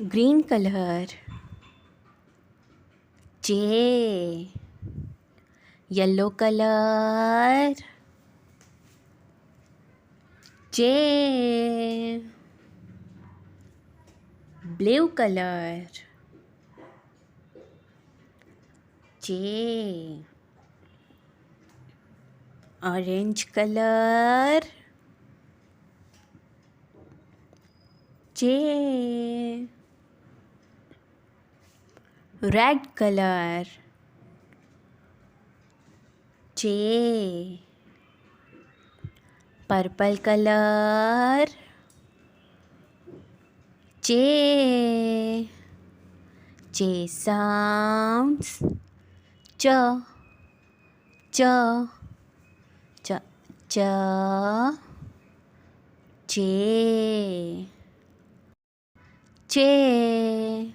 green color. J. Yellow color. J. Blue color. J. Orange color. J. Red color. J. Purple color. J. J sounds. Ch. Ch. Ch. Ch. J. J.